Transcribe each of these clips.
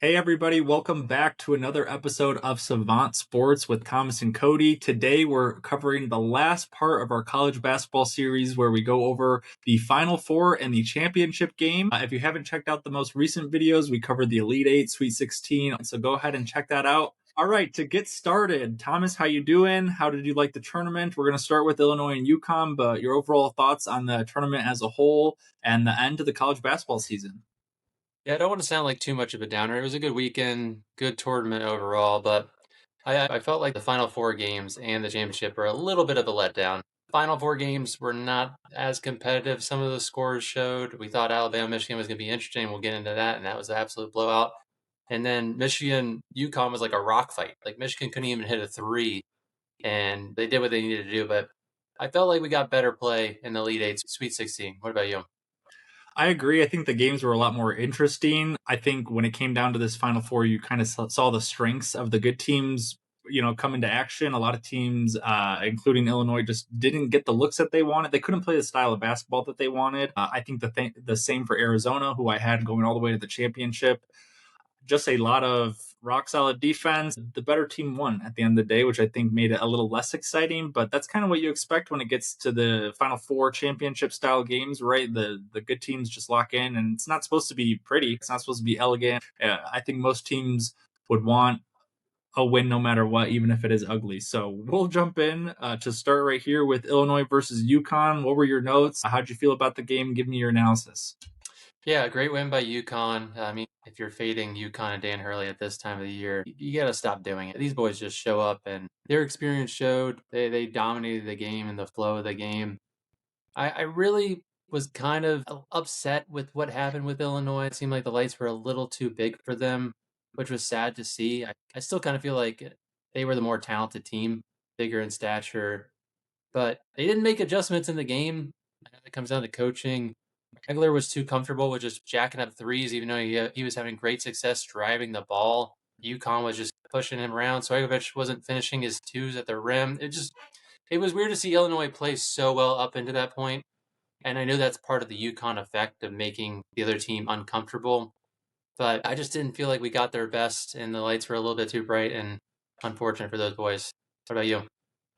Hey everybody, welcome back to another episode of Savant Sports with Thomas and Cody. Today we're covering the last part of our college basketball series where we go over the Final Four and the championship game. If you haven't checked out the most recent videos, we covered the Elite Eight, Sweet 16, so go ahead and check that out. All right, to get started, Thomas, how you doing? How did you like the tournament? We're going to start with Illinois and UConn, but your overall thoughts on the tournament as a whole and the end of the college basketball season. Yeah, I don't want to sound like too much of a downer. It was a good weekend, good tournament overall, but I felt like the Final Four games and the championship were a little bit of a letdown. Final Four games were not as competitive. Some of the scores showed. We thought Alabama, Michigan was going to be interesting. We'll get into that, and that was an absolute blowout. And then Michigan, UConn was like a rock fight. Like Michigan couldn't even hit a three, and they did what they needed to do. But I felt like we got better play in the Elite Eight, Sweet 16. What about you? I agree. I think the games were a lot more interesting. I think when it came down to this Final Four, you kind of saw the strengths of the good teams, come into action. A lot of teams, including Illinois, just didn't get the looks that they wanted. They couldn't play the style of basketball that they wanted. I think the same for Arizona, who I had going all the way to the championship. Just a lot of rock solid defense. The better team won at the end of the day, which I think made it a little less exciting. But that's kind of what you expect when it gets to the Final Four championship style games, right? The good teams just lock in, and it's not supposed to be pretty. It's not supposed to be elegant. I think most teams would want a win no matter what, even if it is ugly. So we'll jump in to start right here with Illinois versus UConn. What were your notes? How'd you feel about the game? Give me your analysis. Yeah, great win by UConn. I mean, if you're fading UConn and Dan Hurley at this time of the year, you got to stop doing it. These boys just show up, and their experience showed. They dominated the game and the flow of the game. I really was kind of upset with what happened with Illinois. It seemed like the lights were a little too big for them, which was sad to see. I still kind of feel like they were the more talented team, bigger in stature, but they didn't make adjustments in the game. I know it comes down to coaching. Egler was too comfortable with just jacking up threes, even though he was having great success driving the ball. UConn was just pushing him around. Stojakovic wasn't finishing his twos at the rim. It was weird to see Illinois play so well up into that point. And I know that's part of the UConn effect of making the other team uncomfortable. But I just didn't feel like we got their best, and the lights were a little bit too bright, and unfortunate for those boys. What about you?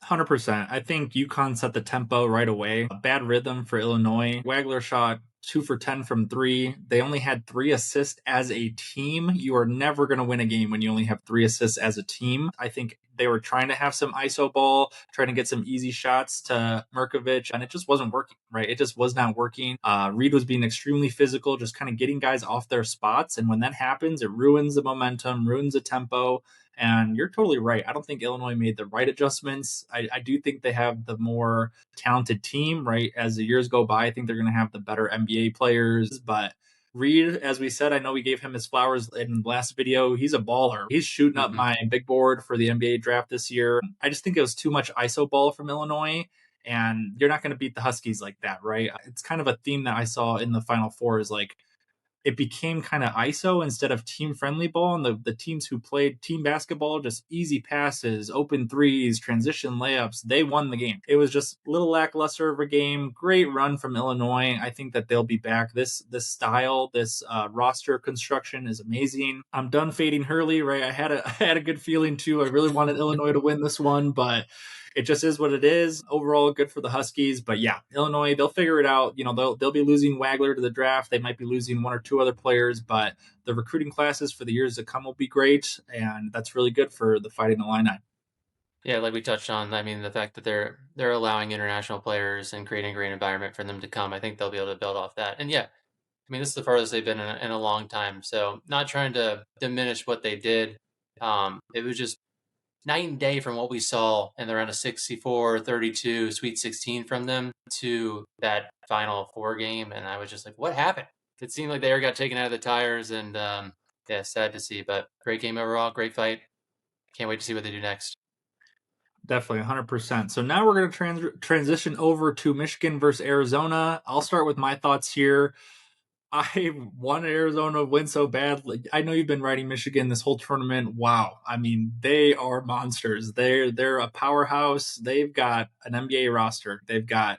100%. I think UConn set the tempo right away. A bad rhythm for Illinois. Wagler shot 2 for 10 from three. They only had 3 assists as a team. You are never going to win a game when you only have 3 assists as a team. I think they were trying to have some ISO ball, trying to get some easy shots to Merkovich, and it just wasn't working, right? It just was not working. Reed was being extremely physical, just kind of getting guys off their spots. And when that happens, it ruins the momentum, ruins the tempo. And you're totally right. I don't think Illinois made the right adjustments. I do think they have the more talented team, right? As the years go by, I think they're going to have the better NBA players. But Reed, as we said, I know we gave him his flowers in the last video. He's a baller. He's shooting up Hmm. my big board for the NBA draft this year. I just think it was too much ISO ball from Illinois. And you're not going to beat the Huskies like that, right? It's kind of a theme that I saw in the Final Four is like, it became kind of ISO instead of team friendly ball. And the teams who played team basketball, just easy passes, open threes, transition layups, they won the game. It was just a little lackluster of a game. Great run from Illinois. I think that they'll be back. This style, this roster construction is amazing. I'm done fading Hurley, right? I had a good feeling too. I really wanted Illinois to win this one, but it just is what it is. Overall, good for the Huskies. But yeah, Illinois, they'll figure it out. They'll be losing Wagler to the draft. They might be losing one or two other players, but the recruiting classes for the years to come will be great, and that's really good for the Fighting Illini. Yeah, like we touched on, I mean, the fact that they're allowing international players and creating a great environment for them to come, I think they'll be able to build off that. And yeah, I mean, this is the farthest they've been in a long time. So not trying to diminish what they did. It was just night and day from what we saw in the round of 64, 32, Sweet 16 from them to that Final Four game. And I was just like, what happened? It seemed like they got taken out of the tires, and yeah, sad to see, but great game overall, great fight. Can't wait to see what they do next. Definitely 100%. So now we're going to transition over to Michigan versus Arizona. I'll start with my thoughts here. I wanted Arizona to win so bad. Like, I know you've been writing Michigan this whole tournament. Wow. I mean, they are monsters. They're a powerhouse. They've got an NBA roster. They've got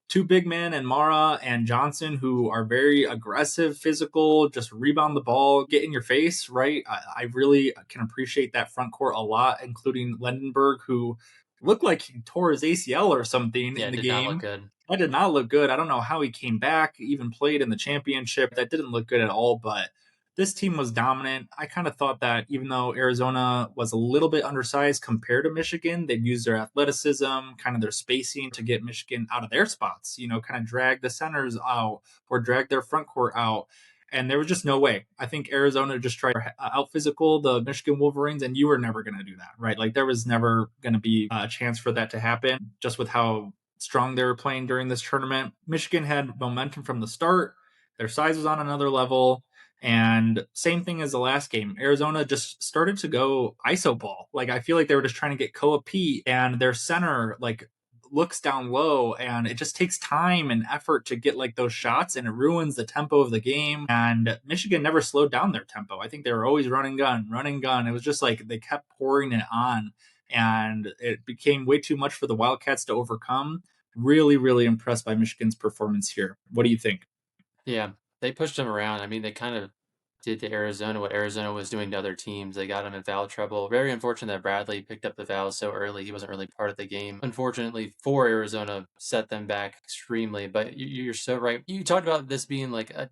two big men and Mara and Johnson who are very aggressive, physical, just rebound the ball, get in your face, right? I really can appreciate that front court a lot, including Lendenberg, who looked like he tore his ACL or something Yeah, in it the did not look game. good. That did not look good. I don't know how he came back, even played in the championship. That didn't look good at all, but this team was dominant. I kind of thought that even though Arizona was a little bit undersized compared to Michigan, they'd use their athleticism, kind of their spacing to get Michigan out of their spots, kind of drag the centers out or drag their front court out. And there was just no way. I think Arizona just tried to out physical the Michigan Wolverines, and you were never going to do that, right? Like there was never going to be a chance for that to happen just with how strong they were playing during this tournament. Michigan had momentum from the start. Their size was on another level. And same thing as the last game. Arizona just started to go ISO ball. Like I feel like they were just trying to get Koa Pete and their center like looks down low, and it just takes time and effort to get like those shots, and it ruins the tempo of the game. And Michigan never slowed down their tempo. I think they were always running gun, running gun. It was just like they kept pouring it on, and it became way too much for the Wildcats to overcome. Really, really impressed by Michigan's performance here. What do you think? Yeah, they pushed them around. I mean, they kind of did to Arizona what Arizona was doing to other teams. They got him in foul trouble. Very unfortunate that Bradley picked up the fouls so early. He wasn't really part of the game. Unfortunately for Arizona, set them back extremely. But you're so right. You talked about this being like a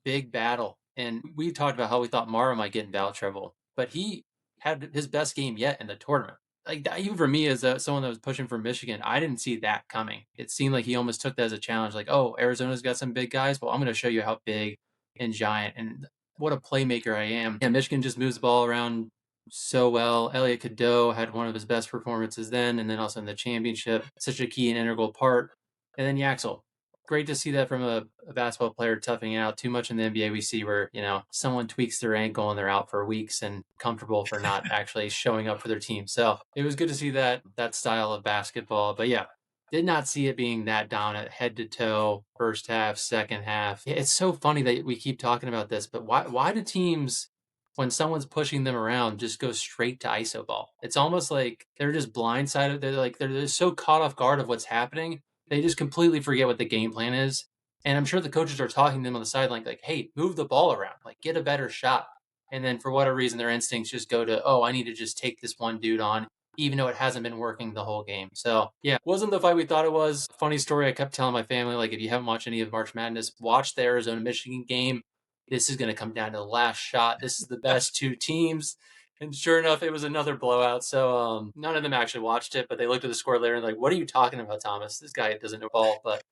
big battle. And we talked about how we thought Mara might get in foul trouble. But he had his best game yet in the tournament. Like that, even for me as someone that was pushing for Michigan, I didn't see that coming. It seemed like he almost took that as a challenge. Like, oh, Arizona's got some big guys. Well, I'm going to show you how big and giant and what a playmaker I am. Yeah, Michigan just moves the ball around so well. Elliot Cadeau had one of his best performances then, and then also in the championship. Such a key and integral part. And then Yaxel. Great to see that from a basketball player toughing out. Too much in the NBA we see where, someone tweaks their ankle and they're out for weeks and comfortable for not actually showing up for their team. So it was good to see that style of basketball. But yeah, did not see it being that dominant head to toe, first half, second half. It's so funny that we keep talking about this, but why do teams, when someone's pushing them around, just go straight to ISO ball? It's almost like they're just blindsided. They're so caught off guard of what's happening, they just completely forget what the game plan is. And I'm sure the coaches are talking to them on the sideline, like, hey, move the ball around, like get a better shot. And then for whatever reason, their instincts just go to, oh, I need to just take this one dude on even though it hasn't been working the whole game. So yeah, wasn't the fight we thought it was. Funny story, I kept telling my family, like, if you haven't watched any of March Madness, watch the Arizona Michigan game. This is going to come down to the last shot. This is the best two teams. And sure enough, it was another blowout. So none of them actually watched it, but they looked at the score later and like, what are you talking about, Thomas? This guy doesn't know ball. But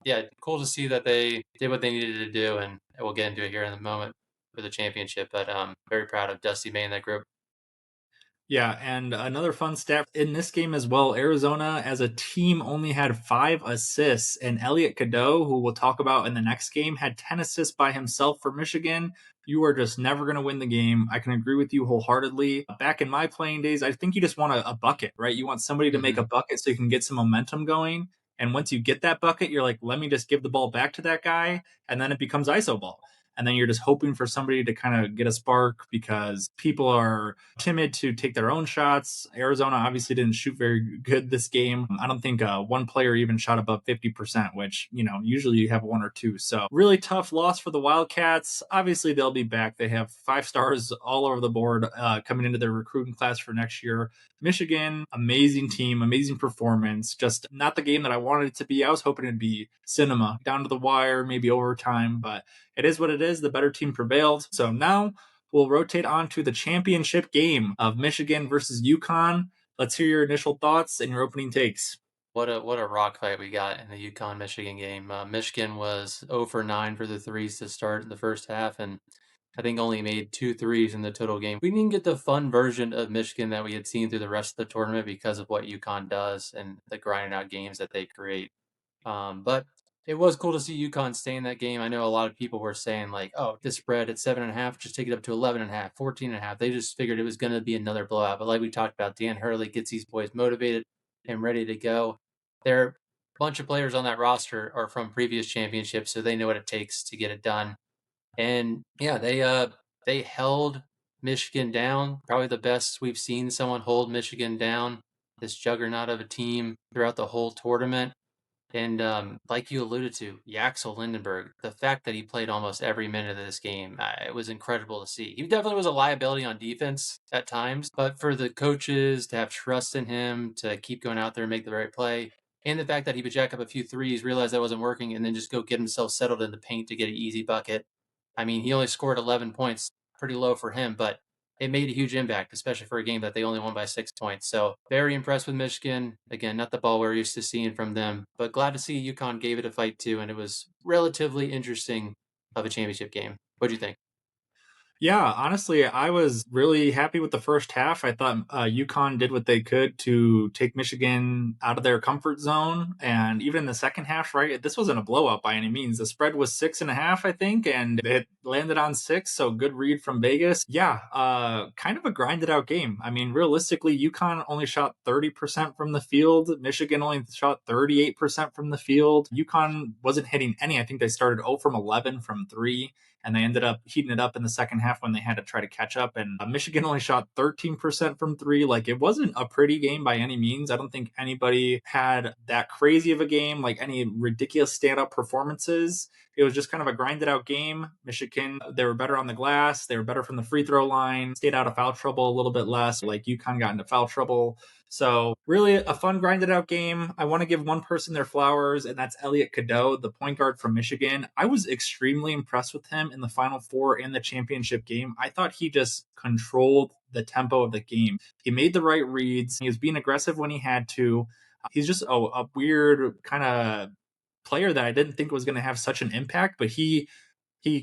yeah, cool to see that they did what they needed to do, and we'll get into it here in a moment for the championship. But very proud of Dusty May and that group. Yeah, and another fun stat in this game as well, Arizona as a team only had 5 assists, and Elliot Cadeau, who we'll talk about in the next game, had 10 assists by himself for Michigan. You are just never going to win the game. I can agree with you wholeheartedly. Back in my playing days, I think you just want a bucket, right? You want somebody to make Mm-hmm. a bucket so you can get some momentum going. And once you get that bucket, you're like, let me just give the ball back to that guy. And then it becomes ISO ball. And then you're just hoping for somebody to kind of get a spark because people are timid to take their own shots. Arizona obviously didn't shoot very good this game. I don't think one player even shot above 50%, which, usually you have one or two. So really tough loss for the Wildcats. Obviously, they'll be back. They have 5 stars all over the board coming into their recruiting class for next year. Michigan, amazing team, amazing performance. Just not the game that I wanted it to be. I was hoping it'd be cinema, down to the wire, maybe overtime, but it is what it is. The better team prevailed. So now we'll rotate on to the championship game of Michigan versus UConn. Let's hear your initial thoughts and your opening takes. What a rock fight we got in the UConn Michigan game. Michigan was 0 for 9 for the threes to start the first half, and I think only made two threes in the total game. We didn't get the fun version of Michigan that we had seen through the rest of the tournament because of what UConn does and the grinding out games that they create. But it was cool to see UConn stay in that game. I know a lot of people were saying like, oh, the spread at 7.5, just take it up to 11.5, 14.5. They just figured it was going to be another blowout. But like we talked about, Dan Hurley gets these boys motivated and ready to go. There are a bunch of players on that roster are from previous championships, so they know what it takes to get it done. And yeah, they held Michigan down. Probably the best we've seen someone hold Michigan down. This juggernaut of a team throughout the whole tournament. And like you alluded to, Yaxel Lindenberg, the fact that he played almost every minute of this game, it was incredible to see. He definitely was a liability on defense at times, but for the coaches to have trust in him to keep going out there and make the right play, and the fact that he would jack up a few threes, realize that wasn't working, and then just go get himself settled in the paint to get an easy bucket. I mean, he only scored 11 points, pretty low for him, but it made a huge impact, especially for a game that they only won by 6 points. So very impressed with Michigan. Again, not the ball we're used to seeing from them, but glad to see UConn gave it a fight too, and it was relatively interesting of a championship game. What do you think? Yeah, honestly, I was really happy with the first half. I thought UConn did what they could to take Michigan out of their comfort zone. And even in the second half, right, this wasn't a blowout by any means. The spread was 6.5, I think, and it landed on 6. So good read from Vegas. Yeah, kind of a grinded out game. I mean, realistically, UConn only shot 30% from the field. Michigan only shot 38% from the field. UConn wasn't hitting any. I think they started 0 from 11 from three, and they ended up heating it up in the second half when they had to try to catch up. And Michigan only shot 13% from three. Like, it wasn't a pretty game by any means. I don't think anybody had that crazy of a game, like any ridiculous standout performances. It was just kind of a grinded out game. Michigan, they were better on the glass. They were better from the free throw line, stayed out of foul trouble a little bit less. Like, UConn got into foul trouble. So really a fun grinded out game. I want to give one person their flowers, and that's Elliot Cadeau, the point guard from Michigan. I was extremely impressed with him in the Final Four and the championship game. I thought he just controlled the tempo of the game. He made the right reads. He was being aggressive when he had to. He's just a weird kind of player that I didn't think was going to have such an impact, but he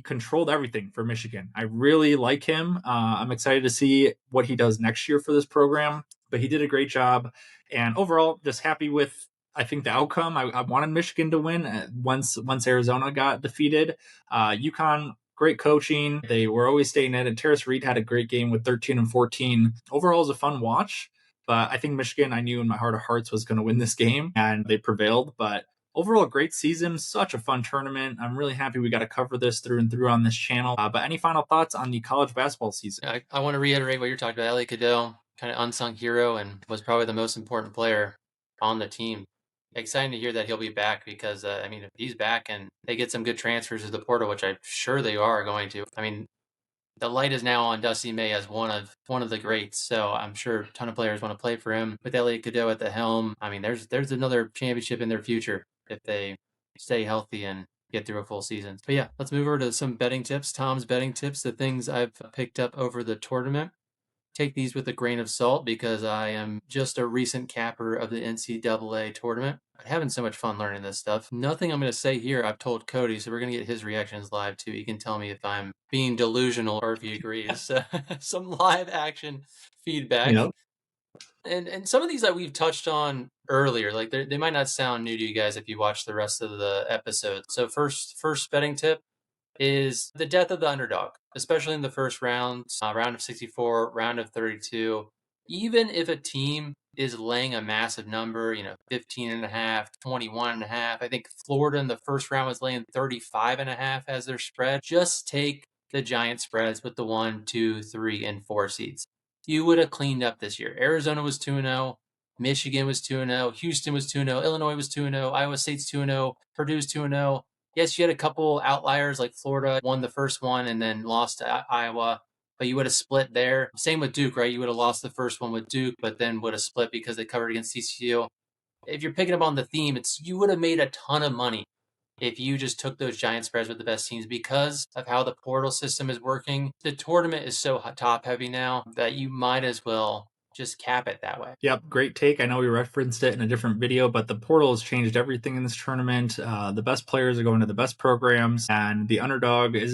controlled everything for Michigan. I really like him. I'm excited to see what he does next year for this program, but he did a great job. And overall, just happy with, I think, the outcome. I wanted Michigan to win once Arizona got defeated. UConn, great coaching. They were always staying in it. And Terrace Reed had a great game with 13 and 14. Overall, it was a fun watch. But I think Michigan, I knew in my heart of hearts, was going to win this game, and they prevailed. But overall, great season, such a fun tournament. I'm really happy we got to cover this through and through on this channel. But any final thoughts on the college basketball season? I want to reiterate what you're talking about. Elliot Cadeau, kind of unsung hero, and was probably the most important player on the team. Exciting to hear that he'll be back because, I mean, if he's back and they get some good transfers to the portal, which I'm sure they are going to. I mean, the light is now on Dusty May as one of the greats. So I'm sure a ton of players want to play for him. With Elliot Cadeau at the helm, I mean, there's another championship in their future if they stay healthy and get through a full season. But yeah, let's move over to some betting tips. Tom's betting tips, the things I've picked up over the tournament. Take these with a grain of salt because I am just a recent capper of the NCAA tournament. I'm having so much fun learning this stuff. Nothing I'm going to say here I've told Cody, so we're going to get his reactions live too. He can tell me if I'm being delusional or if he agrees. Some live action feedback. Yep. And some of these that we've touched on earlier, like they might not sound new to you guys if you watch the rest of the episode. So first betting tip is the death of the underdog, especially in the first round, round of 64, round of 32. Even if a team is laying a massive number, 15 and a half, 21 and a half. I think Florida in the first round was laying 35 and a half as their spread. Just take the giant spreads with the 1, 2, 3, and 4 seeds. You would have cleaned up this year. Arizona was 2-0. Michigan was 2-0. Houston was 2-0. Illinois was 2-0. Iowa State's 2-0. Purdue's 2-0. Yes, you had a couple outliers like Florida won the first one and then lost to Iowa, but you would have split there. Same with Duke, right? You would have lost the first one with Duke, but then would have split because they covered against TCU. If you're picking up on the theme, it's you would have made a ton of money if you just took those giant spreads with the best teams because of how the portal system is working. The tournament is so top heavy now that you might as well just cap it that way. Yep, great take. I know we referenced it in a different video, but the portal has changed everything in this tournament. The best players are going to the best programs, and the underdog is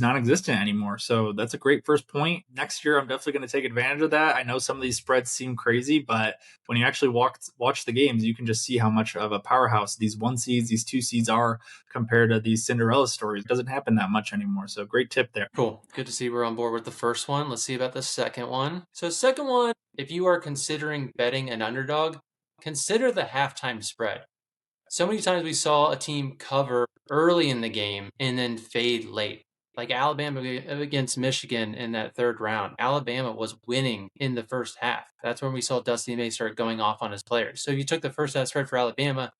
non-existent anymore. So that's a great first point. Next year, I'm definitely going to take advantage of that. I know some of these spreads seem crazy, but when you actually watch the games, you can just see how much of a powerhouse these 1 seeds, these 2 seeds are compared to these Cinderella stories. It doesn't happen that much anymore. So great tip there. Cool. Good to see we're on board with the first one. Let's see about the second one. So, second one, if you are considering betting an underdog, consider the halftime spread. So many times we saw a team cover early in the game and then fade late. Like Alabama against Michigan in that third round. Alabama was winning in the first half. That's when we saw Dusty May start going off on his players. So if you took the first half spread for Alabama,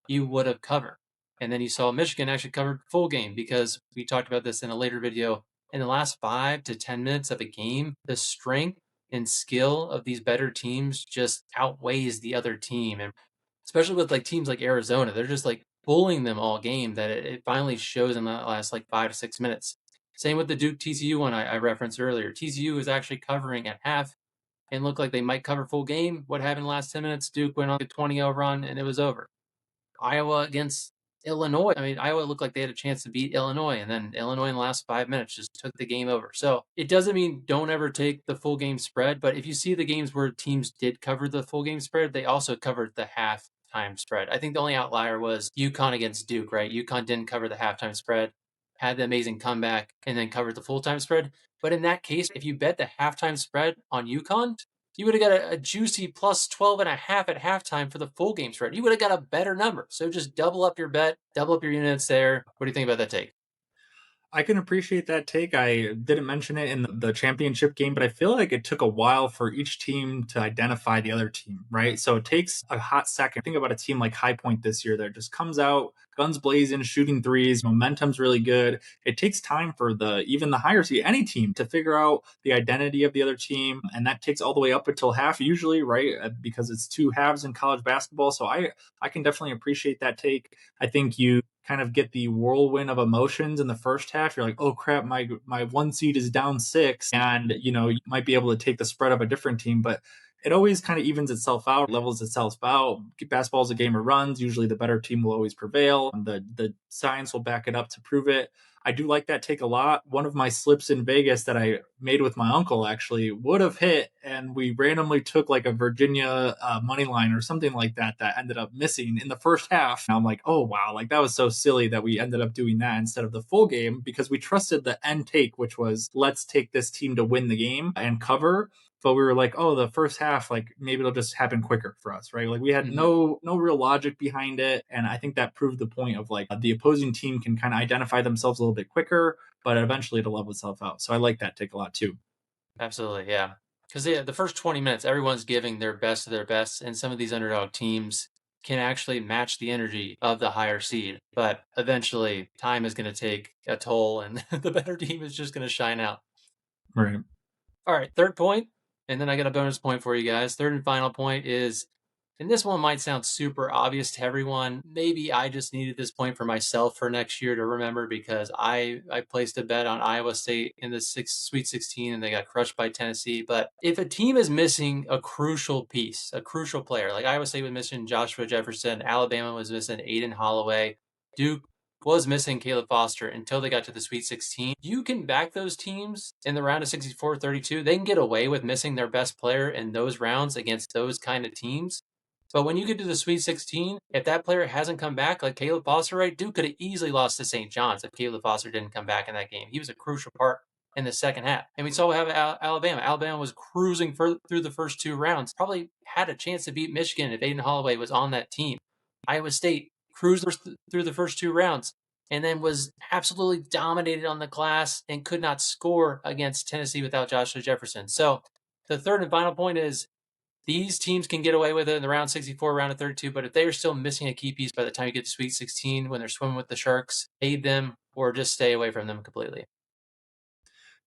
you would have covered. And then you saw Michigan actually covered full game because we talked about this in a later video. In the last 5 to 10 minutes of a game, the strength and skill of these better teams just outweighs the other team. And especially with like teams like Arizona, they're just like bullying them all game that it finally shows in the last like 5 to 6 minutes. Same with the Duke TCU one I referenced earlier. TCU was actually covering at half and looked like they might cover full game. What happened in the last 10 minutes? Duke went on a 20-0 run and it was over. Iowa against Illinois. I mean, Iowa looked like they had a chance to beat Illinois, and then Illinois in the last 5 minutes just took the game over. So it doesn't mean don't ever take the full game spread, but if you see the games where teams did cover the full game spread, they also covered the halftime spread. I think the only outlier was UConn against Duke, right? UConn didn't cover the halftime spread, had the amazing comeback, and then covered the full time spread. But in that case, if you bet the halftime spread on UConn, you would have got a juicy plus 12 and a half at halftime for the full game spread. You would have got a better number. So just double up your bet, double up your units there. What do you think about that take? I can appreciate that take. I didn't mention it in the championship game, but I feel like it took a while for each team to identify the other team, right? So it takes a hot second. Think about a team like High Point this year that just comes out, guns blazing, shooting threes, momentum's really good. It takes time for even the higher seed, any team, to figure out the identity of the other team, and that takes all the way up until half usually, right? Because it's two halves in college basketball. So I can definitely appreciate that take. I think you kind of get the whirlwind of emotions in the first half. You're like, oh crap, my one seed is down six, and you might be able to take the spread of a different team, but it always kind of evens itself out, levels itself out. Basketball is a game of runs. Usually, the better team will always prevail. The science will back it up to prove it. I do like that take a lot. One of my slips in Vegas that I made with my uncle actually would have hit, and we randomly took like a Virginia money line or something like that ended up missing in the first half. And I'm like, oh wow, like that was so silly that we ended up doing that instead of the full game because we trusted the end take, which was let's take this team to win the game and cover. But we were like, oh, the first half, like maybe it'll just happen quicker for us, right? Like we had Mm-hmm. no real logic behind it, and I think that proved the point of like the opposing team can kind of identify themselves a little bit quicker, but eventually it'll level itself out. So I like that take a lot too. Absolutely, yeah. Because the first 20 minutes, everyone's giving their best of their best, and some of these underdog teams can actually match the energy of the higher seed. But eventually, time is going to take a toll, and the better team is just going to shine out. Right. All right, third point, and then I got a bonus point for you guys. Third and final point is, and this one might sound super obvious to everyone. Maybe I just needed this point for myself for next year to remember because I placed a bet on Iowa State in the Sweet 16 and they got crushed by Tennessee. But if a team is missing a crucial piece, a crucial player, like Iowa State was missing Joshua Jefferson, Alabama was missing Aiden Holloway, Duke was missing Caleb Foster until they got to the Sweet 16. You can back those teams in the round of 64-32. They can get away with missing their best player in those rounds against those kind of teams. But when you get to the Sweet 16, if that player hasn't come back, like Caleb Foster, right, Duke could have easily lost to St. John's if Caleb Foster didn't come back in that game. He was a crucial part in the second half. And we saw what happened at Alabama. Alabama was cruising through the first two rounds, probably had a chance to beat Michigan if Aiden Holloway was on that team. Iowa State cruised through the first two rounds and then was absolutely dominated on the glass and could not score against Tennessee without Joshua Jefferson. So the third and final point is these teams can get away with it in the round 64, round of 32, but if they are still missing a key piece by the time you get to Sweet 16 when they're swimming with the Sharks, aid them or just stay away from them completely.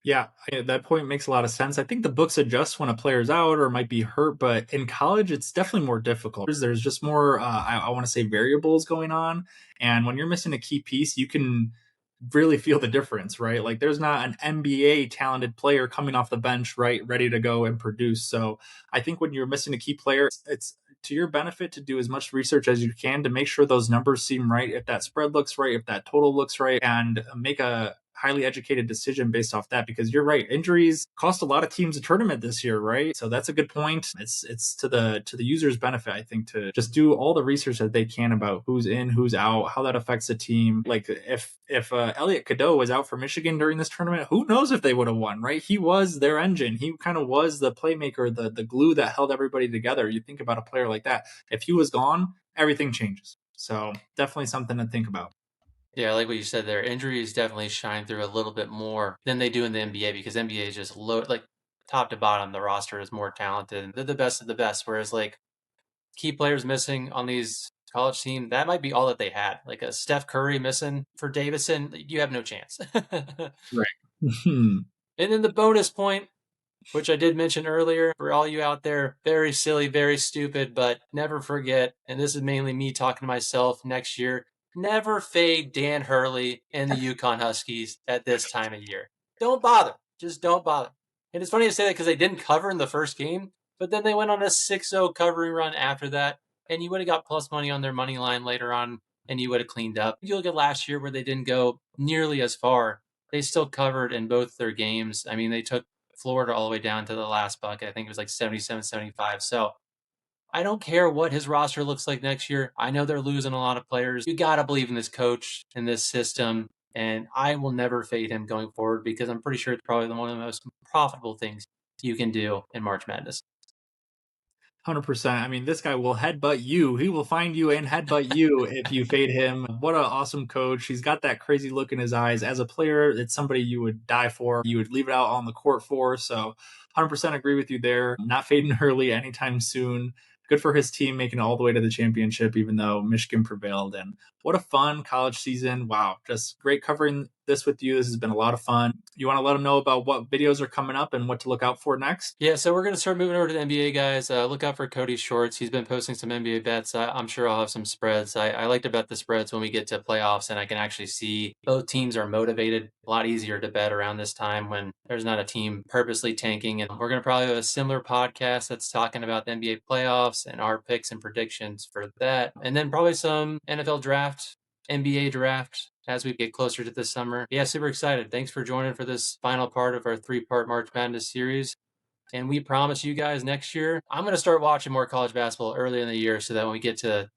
Yeah, that point makes a lot of sense. I think the books adjust when a player's out or might be hurt, but in college, it's definitely more difficult. There's just more, I want to say, variables going on. And when you're missing a key piece, you can really feel the difference, right? Like there's not an NBA talented player coming off the bench, right, ready to go and produce. So I think when you're missing a key player, it's to your benefit to do as much research as you can to make sure those numbers seem right, if that spread looks right, if that total looks right, and make a highly educated decision based off that, because you're right, injuries cost a lot of teams a tournament this year, right? So that's a good point. It's to the user's benefit, I think, to just do all the research that they can about who's in, who's out, how that affects the team. Like if Elliot Cadeau was out for Michigan during this tournament, who knows if they would have won, right? He was their engine. He kind of was the playmaker, the glue that held everybody together. You think about a player like that, if he was gone, everything changes. So definitely something to think about. Yeah, like what you said there, injuries definitely shine through a little bit more than they do in the NBA because NBA is just low, like top to bottom, the roster is more talented. They're the best of the best. Whereas like key players missing on these college team, that might be all that they had. Like a Steph Curry missing for Davison, you have no chance. Right. And then the bonus point, which I did mention earlier, for all you out there, very silly, very stupid, but never forget, and this is mainly me talking to myself next year, never fade Dan Hurley and the UConn Huskies at this time of year. Don't bother. Just don't bother. And it's funny to say that because they didn't cover in the first game, but then they went on a 6-0 covering run after that, and you would have got plus money on their money line later on, and you would have cleaned up. You look at last year where they didn't go nearly as far. They still covered in both their games. I mean, they took Florida all the way down to the last bucket. I think it was like 77-75. So I don't care what his roster looks like next year. I know they're losing a lot of players. You got to believe in this coach and this system. And I will never fade him going forward because I'm pretty sure it's probably one of the most profitable things you can do in March Madness. 100%. I mean, this guy will headbutt you. He will find you and headbutt you if you fade him. What an awesome coach. He's got that crazy look in his eyes. As a player, it's somebody you would die for. You would leave it out on the court for. So 100% agree with you there. Not fading Hurley anytime soon. Good for his team making it all the way to the championship, even though Michigan prevailed. And what a fun college season. Wow. Just great covering this with you. This has been a lot of fun. You want to let them know about what videos are coming up and what to look out for next? Yeah, so we're going to start moving over to the NBA, guys. Look out for Cody Shorts. He's been posting some NBA bets. I'm sure I'll have some spreads. I like to bet the spreads when we get to playoffs, and I can actually see both teams are motivated. A lot easier to bet around this time when there's not a team purposely tanking. And we're going to probably have a similar podcast that's talking about the NBA playoffs and our picks and predictions for that. And then probably some NFL draft, NBA draft as we get closer to this summer. Yeah, super excited. Thanks for joining for this final part of our 3-part March Madness series. And we promise you guys next year, I'm going to start watching more college basketball early in the year so that when we get to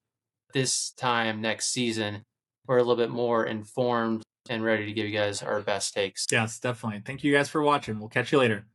this time next season, we're a little bit more informed and ready to give you guys our best takes. Yes, definitely. Thank you guys for watching. We'll catch you later.